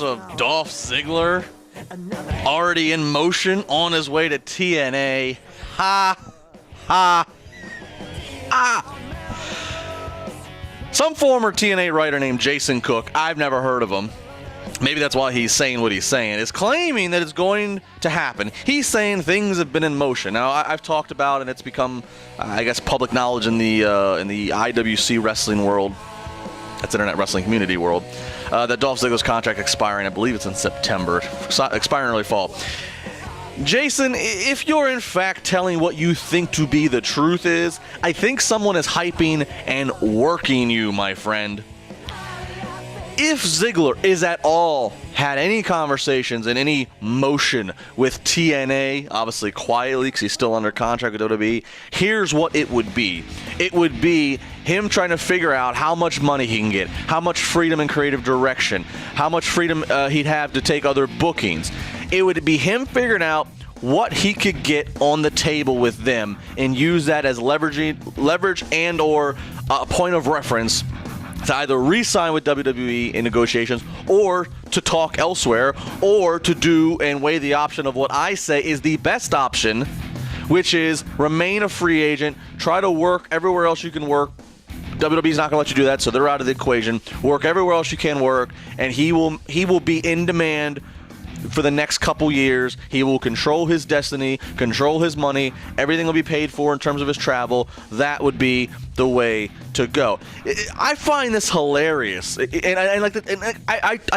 rumors of Dolph Ziggler already in motion on his way to TNA. Ha, ha, ah. Some former TNA writer named Jason Cook, I've never heard of him, maybe that's why he's saying what he's saying, is claiming that it's going to happen. He's saying things have been in motion. Now, I've talked about, and it's become, I guess, public knowledge in the IWC wrestling world, that's internet wrestling community world, that Dolph Ziggler's contract expiring, I believe it's in September, expiring early fall. Jason, if you're in fact telling what you think to be the truth is, I think someone is hyping and working you, my friend. If Ziggler is at all had any conversations and any motion with TNA, obviously quietly because he's still under contract with WWE, here's what it would be. It would be him trying to figure out how much money he can get, how much freedom and creative direction, how much freedom he'd have to take other bookings. It would be him figuring out what he could get on the table with them and use that as leverage and or a point of reference to either re-sign with WWE in negotiations or to talk elsewhere or to do and weigh the option of what I say is the best option, which is remain a free agent, try to work everywhere else you can work. WWE's not going to let you do that, so they're out of the equation. Work everywhere else you can work, and he will be in demand for the next couple years. He will control his destiny, control his money. Everything will be paid for in terms of his travel. That would be the way to go. I find this hilarious, and I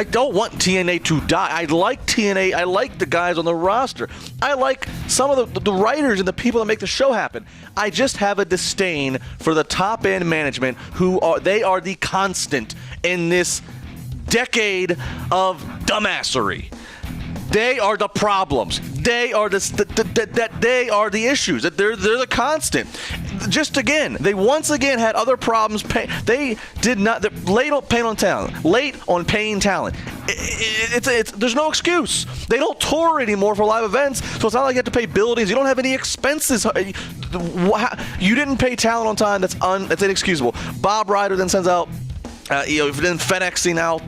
don't want TNA to die. I like TNA. I like the guys on the roster. I like some of the writers and the people that make the show happen. I just have a disdain for the top end management who are the constant in this decade of dumbassery. They are the problems. They are they are the issues. They're the constant. Just again, they once again had other problems. They did not. They're late on paying on talent. Late on paying talent. There's no excuse. They don't tour anymore for live events, so it's not like you have to pay buildings. You don't have any expenses. You didn't pay talent on time. That's inexcusable. Bob Ryder then sends out. Then FedExing out,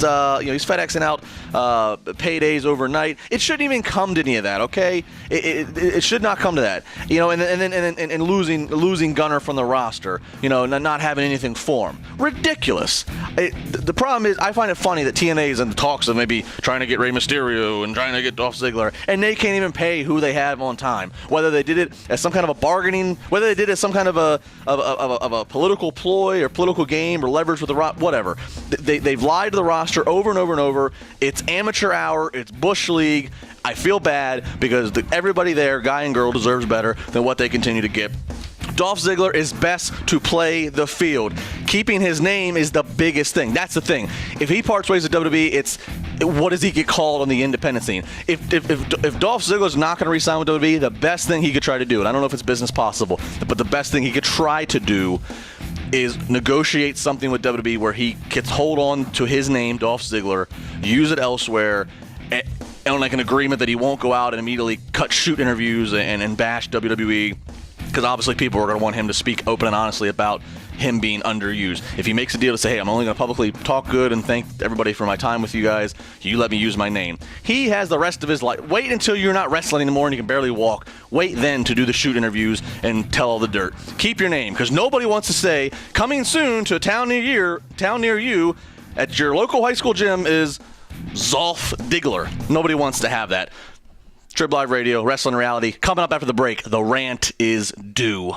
he's FedExing out paydays overnight. It shouldn't even come to any of that, okay? It should not come to that, and losing Gunner from the roster, not having anything for him. Ridiculous. The problem is, I find it funny that TNA is in the talks of maybe trying to get Rey Mysterio and trying to get Dolph Ziggler, and they can't even pay who they have on time. Whether they did it as some kind of a bargaining, whether they did it as some kind of a political ploy or political game or leverage with the whatever. They've lied to the roster over and over and over. It's amateur hour. It's Bush League. I feel bad because everybody there, guy and girl, deserves better than what they continue to get. Dolph Ziggler is best to play the field. Keeping his name is the biggest thing. That's the thing. If he parts ways with WWE, what does he get called on the independent scene? If Dolph Ziggler's not going to re-sign with WWE, the best thing he could try to do, and I don't know if it's business possible, but the best thing he could try to do is negotiate something with WWE where he gets hold on to his name, Dolph Ziggler, use it elsewhere, and on like an agreement that he won't go out and immediately cut shoot interviews and bash WWE, because obviously people are going to want him to speak open and honestly about him being underused. If he makes a deal to say, hey, I'm only going to publicly talk good and thank everybody for my time with you guys, you let me use my name. He has the rest of his life. Wait until you're not wrestling anymore and you can barely walk. Wait then to do the shoot interviews and tell all the dirt. Keep your name, because nobody wants to say, coming soon to a town near you at your local high school gym is Dolph Ziggler. Nobody wants to have that. TribLIVE Radio, Wrestling Reality. Coming up after the break, the rant is due.